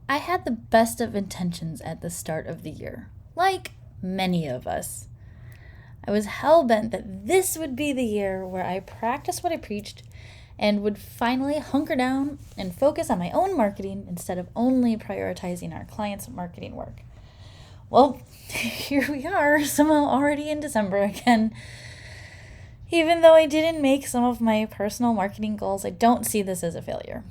I had the best of intentions at the start of the year, like many of us. I was hell-bent that this would be the year where I practiced what I preached and would finally hunker down and focus on my own marketing instead of only prioritizing our clients' marketing work. Well, here we are, somehow already in December again. Even though I didn't make some of my personal marketing goals, I don't see this as a failure.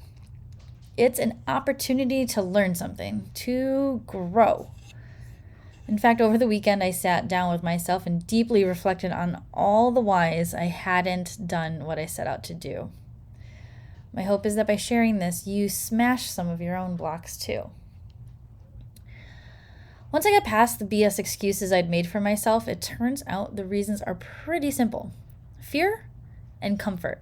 It's an opportunity to learn something, to grow. In fact, over the weekend, I sat down with myself and deeply reflected on all the whys I hadn't done what I set out to do. My hope is that by sharing this, you smash some of your own blocks too. Once I got past the BS excuses I'd made for myself, it turns out the reasons are pretty simple: fear and comfort.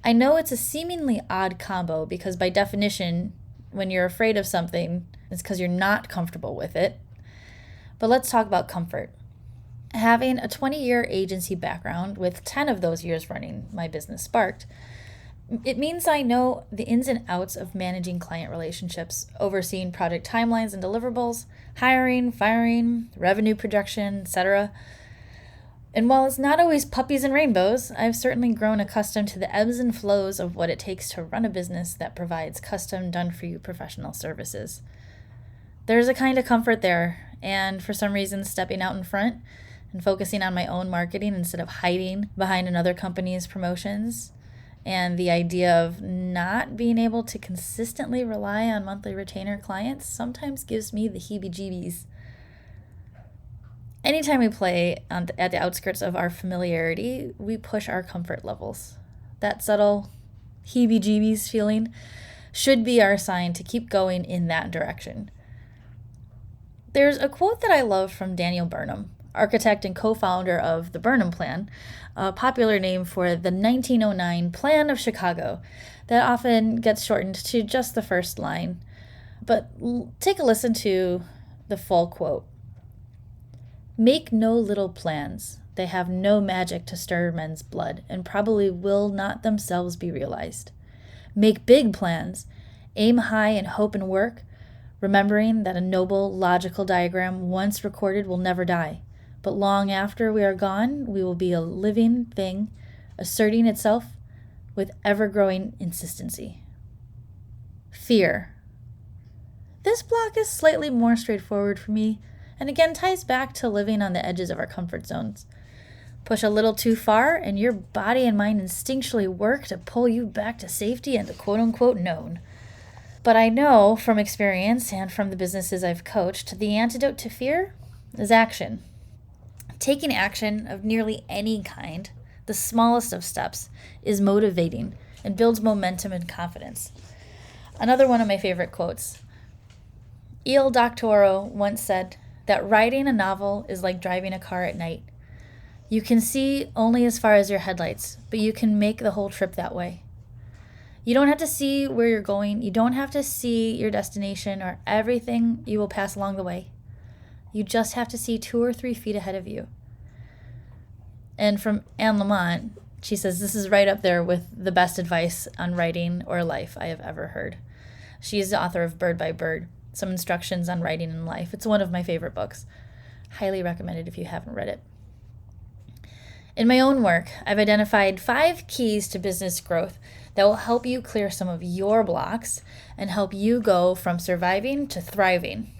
I know it's a seemingly odd combo because by definition, when you're afraid of something, it's because you're not comfortable with it. But let's talk about comfort. Having a 20-year agency background with 10 of those years running my business Sprk'd, it means I know the ins and outs of managing client relationships, overseeing project timelines and deliverables, hiring, firing, revenue projection, etc. And while it's not always puppies and rainbows, I've certainly grown accustomed to the ebbs and flows of what it takes to run a business that provides custom, done-for-you professional services. There's a kind of comfort there, and for some reason, stepping out in front and focusing on my own marketing instead of hiding behind another company's promotions, and the idea of not being able to consistently rely on monthly retainer clients sometimes gives me the heebie-jeebies. Anytime we play at the outskirts of our familiarity, we push our comfort levels. That subtle heebie-jeebies feeling should be our sign to keep going in that direction. There's a quote that I love from Daniel Burnham, architect and co-founder of the Burnham Plan, a popular name for the 1909 Plan of Chicago that often gets shortened to just the first line. But take a listen to the full quote. "Make no little plans. They have no magic to stir men's blood and probably will not themselves be realized. Make big plans. Aim high in hope and work, remembering that a noble, logical diagram once recorded will never die. But long after we are gone, we will be a living thing, asserting itself with ever-growing insistency." Fear. This block is slightly more straightforward for me, and again ties back to living on the edges of our comfort zones. Push a little too far, and your body and mind instinctually work to pull you back to safety and the quote-unquote known. But I know from experience and from the businesses I've coached, the antidote to fear is action. Taking action of nearly any kind, the smallest of steps, is motivating and builds momentum and confidence. Another one of my favorite quotes. Il Doctoro once said that writing a novel is like driving a car at night. You can see only as far as your headlights, but you can make the whole trip that way. You don't have to see where you're going. You don't have to see your destination or everything you will pass along the way. You just have to see 2 or 3 feet ahead of you. And from Anne Lamont, she says this is right up there with the best advice on writing or life I have ever heard. She is the author of Bird by Bird, Some Instructions on Writing in Life. It's one of my favorite books. Highly recommended if you haven't read it. In my own work, I've identified 5 keys to business growth that will help you clear some of your blocks and help you go from surviving to thriving.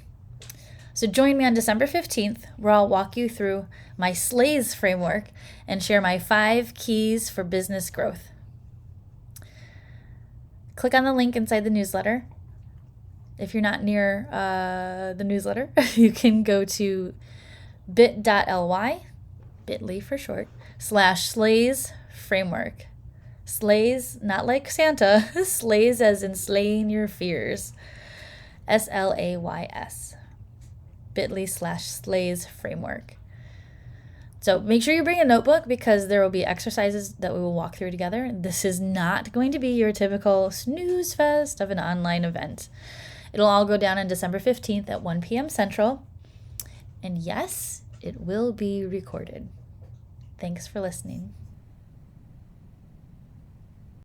So join me on December 15th, where I'll walk you through my SLAYS framework and share my 5 keys for business growth. Click on the link inside the newsletter. If you're not near the newsletter, you can go to bit.ly, bit.ly for short, /SLAYS framework. SLAYS, not like Santa, SLAYS as in slaying your fears. SLAYS. bit.ly /SLAYS framework. So make sure you bring a notebook because there will be exercises that we will walk through together. This is not going to be your typical snooze fest of an online event. It'll all go down on December 15th at 1 p.m. Central. And yes, it will be recorded. Thanks for listening.